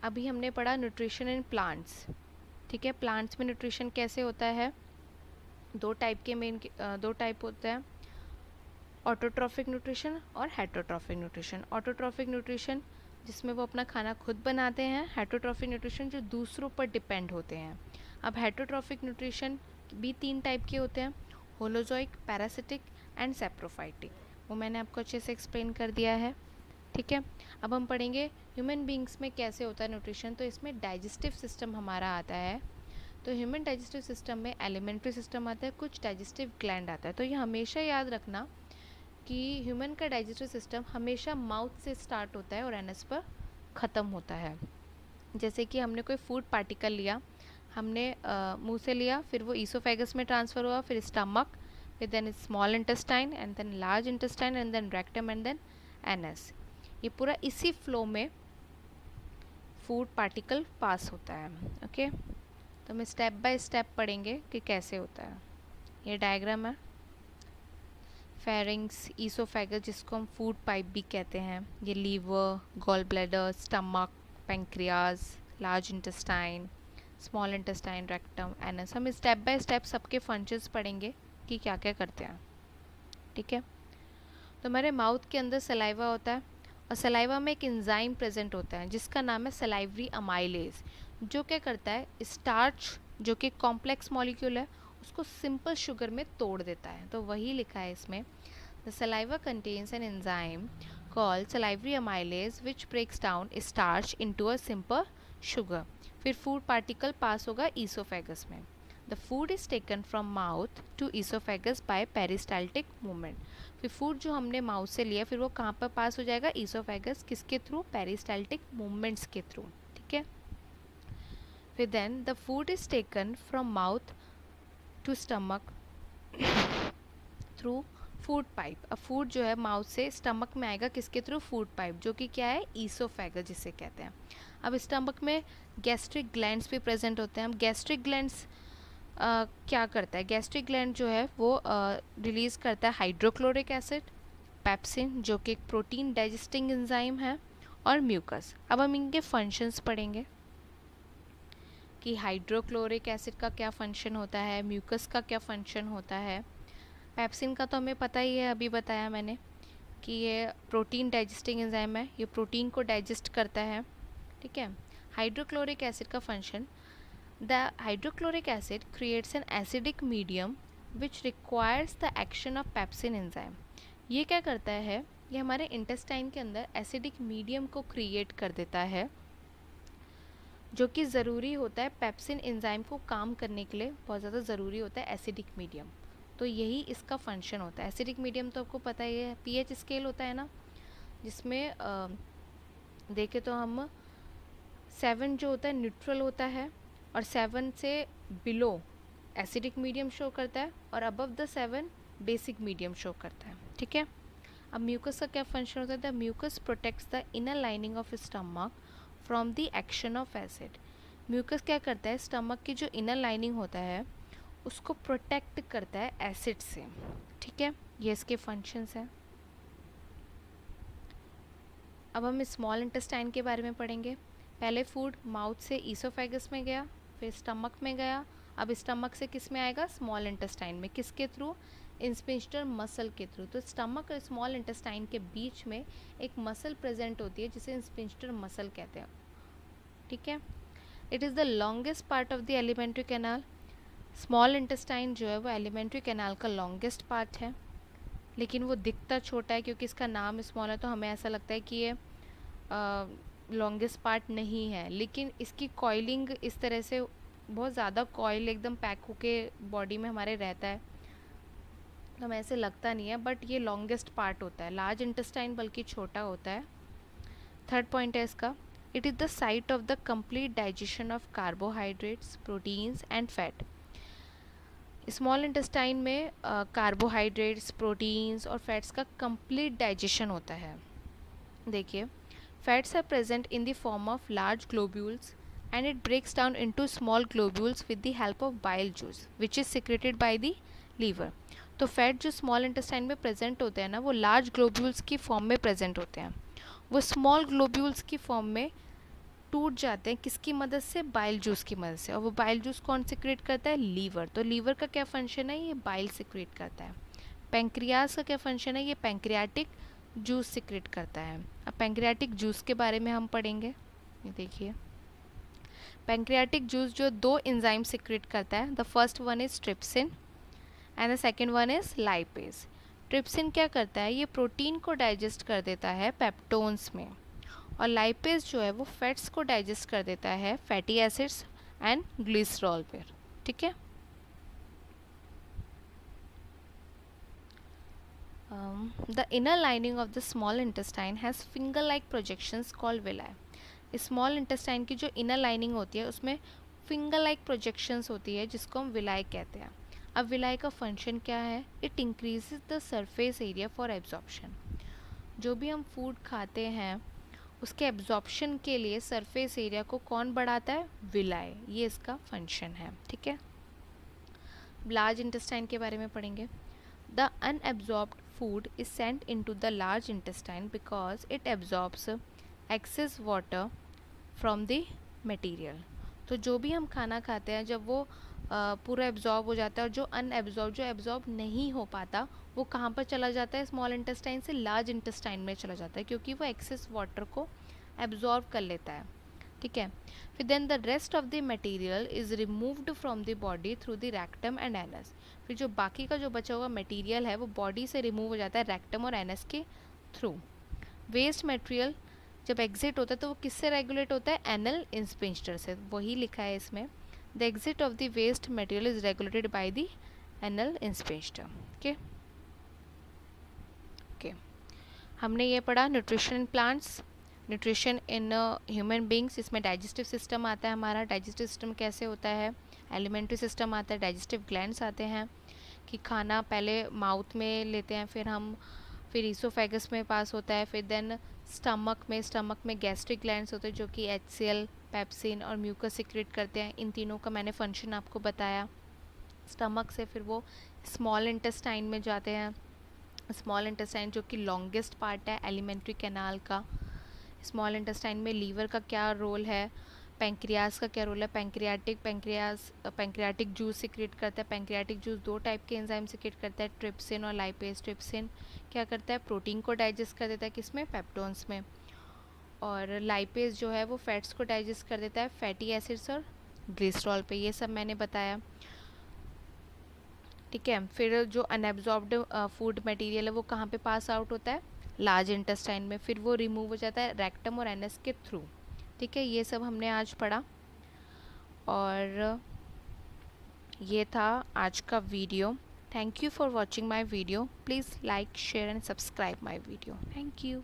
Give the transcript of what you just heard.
अभी हमने पढ़ा न्यूट्रिशन इन प्लांट्स, ठीक है। प्लांट्स में न्यूट्रिशन कैसे होता है, दो टाइप होता है, ऑटोट्रॉफिक न्यूट्रिशन और हेटरोट्रॉफिक न्यूट्रिशन। ऑटोट्रॉफिक न्यूट्रिशन जिसमें वो अपना खाना खुद बनाते हैं, हेटरोट्रॉफिक न्यूट्रिशन जो दूसरों पर डिपेंड होते हैं। अब हेटरोट्रॉफिक न्यूट्रिशन भी 3 टाइप के होते हैं, होलोजोइक, पैरासिटिक एंड सेप्रोफाइटिक। वो मैंने आपको अच्छे से एक्सप्लेन कर दिया है, ठीक है। अब हम पढ़ेंगे ह्यूमन बींग्स में कैसे होता है न्यूट्रिशन। तो इसमें डाइजेस्टिव सिस्टम हमारा आता है। तो ह्यूमन डाइजेस्टिव सिस्टम में एलिमेंट्री सिस्टम आता है, कुछ डाइजेस्टिव ग्लैंड आता है। तो ये हमेशा याद रखना कि ह्यूमन का डाइजेस्टिव सिस्टम हमेशा माउथ से स्टार्ट होता है और एनस पर ख़त्म होता है। जैसे कि हमने कोई फूड पार्टिकल लिया, हमने मुंह से लिया, फिर वो ईसोफेगस में ट्रांसफ़र हुआ, फिर स्टमक, फिर then small intestine and then large intestine and then rectum and then anus. ये पूरा इसी फ्लो में फूड पार्टिकल पास होता है, ओके। तो हम स्टेप बाय स्टेप पढ़ेंगे कि कैसे होता है। ये डायग्राम है, फेरिंग्स, ईसोफेगस जिसको हम फूड पाइप भी कहते हैं, ये liver, gall bladder, stomach, pancreas, large intestine, small intestine, rectum, anus. हम स्टेप बाय स्टेप सबके फंक्शंस पढ़ेंगे कि क्या क्या करते हैं, ठीक है। तो हमारे माउथ के अंदर सलाइवा होता है और सलाइवा में एक एंजाइम प्रेजेंट होता है जिसका नाम है सलाइवरी अमाइलेज, जो क्या करता है, स्टार्च जो कि कॉम्प्लेक्स मॉलिक्यूल है उसको सिंपल शुगर में तोड़ देता है। तो वही लिखा है इसमें, the saliva contains an enzyme called salivary amylase which breaks down starch into a simple sugar. फिर फूड पार्टिकल पास होगा ईसोफेगस में। The food is taken from mouth to oesophagus by peristaltic movement. फिर food जो हमने mouth से लिया फिर वो कहाँ पर पास हो जाएगा, ईसोफेगस, किसके थ्रू, पेरिस्टाल्टिक मूवमेंट्स के थ्रू, ठीक है। फिर then the food is taken from mouth to stomach through food pipe. अब फूड जो है माउथ से स्टमक में आएगा, किसके थ्रू, फूड पाइप, जो कि क्या है, ईसोफेगस जिसे कहते हैं। अब स्टमक में गैस्ट्रिक ग्लैंड्स भी प्रेजेंट होते हैं। अब गैस्ट्रिक ग्लैंड्स क्या करता है, गैस्ट्रिक ग्लैंड जो है वो रिलीज़ करता है हाइड्रोक्लोरिक एसिड, पेप्सिन जो कि एक प्रोटीन डाइजेस्टिंग एंजाइम है, और म्यूकस। अब हम इनके फंक्शंस पढ़ेंगे कि हाइड्रोक्लोरिक एसिड का क्या फंक्शन होता है, म्यूकस का क्या फंक्शन होता है। पेप्सिन का तो हमें पता ही है, अभी बताया मैंने कि ये प्रोटीन डाइजेस्टिंग एंजाइम है, ये प्रोटीन को डाइजेस्ट करता है, ठीक है। हाइड्रोक्लोरिक एसिड का function, the hydrochloric acid creates an acidic medium which requires the action of pepsin enzyme। ये क्या करता है, ये हमारे इंटेस्टाइन के अंदर एसिडिक मीडियम को क्रिएट कर देता है जो कि ज़रूरी होता है पेप्सिन एंजाइम को काम करने के लिए, बहुत ज़्यादा ज़रूरी होता है एसिडिक मीडियम। तो यही इसका फंक्शन होता है। एसिडिक मीडियम तो आपको पता ही है, पीएच स्केल होता है ना, जिसमें देखें तो हम 7 जो होता है न्यूट्रल होता है और 7 से बिलो एसिडिक मीडियम शो करता है और above the 7 basic medium show करता है, ठीक है। अब म्यूकस का क्या फंक्शन होता है, the mucus protects the inner lining of stomach from the action of acid. Mucus क्या करता है, स्टमक की जो इनर लाइनिंग होता है उसको प्रोटेक्ट करता है एसिड से, ठीक है। ये इसके फंक्शंस हैं। अब हम स्मॉल इंटेस्टाइन के बारे में पढ़ेंगे। पहले फूड माउथ से ईसोफेगस में गया, फिर स्टमक में गया, अब स्टमक से किस में आएगा, स्मॉल इंटेस्टाइन में, किसके थ्रू, स्फिंक्टर मसल के थ्रू। तो स्टमक और स्मॉल इंटेस्टाइन के बीच में एक मसल प्रेजेंट होती है जिसे स्फिंक्टर मसल कहते हैं, ठीक है। It is the longest part of the alimentary canal. Small intestine जो है वो एलिमेंट्री कैनाल का लॉन्गेस्ट पार्ट है, लेकिन वो दिखता छोटा है क्योंकि इसका नाम स्मॉल है, तो हमें ऐसा लगता है कि ये लॉन्गेस्ट पार्ट नहीं है, लेकिन इसकी कॉइलिंग इस तरह से बहुत ज़्यादा कॉइल एकदम पैक होके बॉडी में हमारे रहता है, तो हमें ऐसे लगता नहीं है, बट ये लॉन्गेस्ट पार्ट होता है। लार्ज इंटेस्टाइन बल्कि छोटा होता है। थर्ड पॉइंट है इसका, it is the site of the complete digestion of carbohydrates, proteins and fat. Small intestine में कार्बोहाइड्रेट्स, प्रोटीन्स और फैट्स का कंप्लीट डाइजेशन होता है। देखिए, fats are present in the form of large globules and it breaks down into small globules with the help of bile juice which is secreted by the liver। तो fat जो small intestine में present होते हैं ना, वो large globules की form में present होते हैं, वो स्मॉल ग्लोब्यूल्स की फॉर्म में टूट जाते हैं किसकी मदद से, बाइल जूस की मदद से। और वो बाइल जूस कौन सिक्रेट करता है, लीवर। तो लीवर का क्या फंक्शन है, ये बाइल सिक्रेट करता है। पैंक्रियाज का क्या फंक्शन है, ये पैंक्रियाटिक जूस सिक्रेट करता है। अब पैंक्रियाटिक जूस के बारे में हम पढ़ेंगे। ये देखिए, पैंक्रियाटिक जूस जो दो एंजाइम सिक्रेट करता है। The first one is trypsin and the second one is lipase. Trypsin क्या करता है, ये प्रोटीन को डाइजेस्ट कर देता है पेप्टोन्स में, और लाइपेज जो है वो फैट्स को डाइजेस्ट कर देता है फैटी एसिड्स एंड ग्लिसरॉल पर। ठीक है। The inner lining of the small intestine has finger-like projections called villi। Small intestine की जो इनर लाइनिंग होती है उसमें फिंगर लाइक प्रोजेक्शंस होती है जिसको हम विलाई कहते हैं। अब विलाई का फंक्शन क्या है, it increases the surface area for absorption. जो भी हम फूड खाते हैं उसके एब्जॉर्प्शन के लिए सरफेस एरिया को कौन बढ़ाता है, विलाई। ये इसका फंक्शन है। ठीक है। लार्ज इंटेस्टाइन के बारे में पढ़ेंगे। The unabsorbed food is sent into the large intestine because it absorbs excess water from the material। तो जो भी हम खाना खाते हैं जब वो पूरा एब्जॉर्ब हो जाता है, और जो अनएब्जॉर्ब, जो एब्जॉर्ब नहीं हो पाता, वो कहाँ पर चला जाता है, स्मॉल इंटेस्टाइन से लार्ज इंटेस्टाइन में चला जाता है, क्योंकि वो एक्सेस वाटर को एब्जॉर्ब कर लेता है। ठीक है। फिर then the rest of the material is removed from the body through the rectum and anus. फिर जो बाकी का जो बचा हुआ मटेरियल है वो बॉडी से रिमूव हो जाता है रेक्टम और एनस के थ्रू। वेस्ट मटेरियल जब एग्जिट होता है तो वो किससे रेगुलेट होता है, एनल इंस्पिंक्टर से। वही लिखा है इसमें, the exit of the waste material is regulated by the annual inspector. Okay okay, हमने ये पढ़ा nutrition plants, nutrition in human beings. इसमें डाइजेस्टिव सिस्टम आता है हमारा। डाइजेस्टिव सिस्टम कैसे होता है, एलिमेंट्री सिस्टम आता है, डाइजेस्टिव ग्लैंड्स आते हैं कि खाना पहले माउथ में लेते हैं, फिर ईसोफेगस में पास होता है, फिर देन स्टमक में गैस्ट्रिक ग्लैंड्स होते हैं जो कि HCl, पेप्सिन और म्यूकस सिक्रेट करते हैं। इन तीनों का मैंने फंक्शन आपको बताया। स्टमक से फिर वो स्मॉल इंटेस्टाइन में जाते हैं। स्मॉल इंटेस्टाइन जो कि लॉन्गेस्ट पार्ट है एलिमेंट्री कैनाल का। स्मॉल इंटेस्टाइन में लीवर का क्या रोल है, पैंक्रियाज का क्या रोल है, पैंक्रियाटिक जूस सिक्रेट करता है। पैंक्रियाटिक जूस दो टाइप के एंजाइम सिक्रेट करता है, ट्रिप्सिन और लाइपेज। ट्रिप्सिन क्या करता है, प्रोटीन को डाइजेस्ट कर देता है, किसमें, पेप्टोन्स में। और लाइपेज जो है वो फैट्स को डाइजेस्ट कर देता है फैटी एसिड्स और ग्लिसरॉल पे। ये सब मैंने बताया। ठीक है। फिर जो अनएब्जॉर्ब्ड फूड मटेरियल है वो कहाँ पे पास आउट होता है, लार्ज इंटेस्टाइन में। फिर वो रिमूव हो जाता है रेक्टम और एनस के थ्रू। ठीक है। ये सब हमने आज पढ़ा और ये था आज का video. Thank you for watching my video. Please like, share and subscribe my video. Thank you.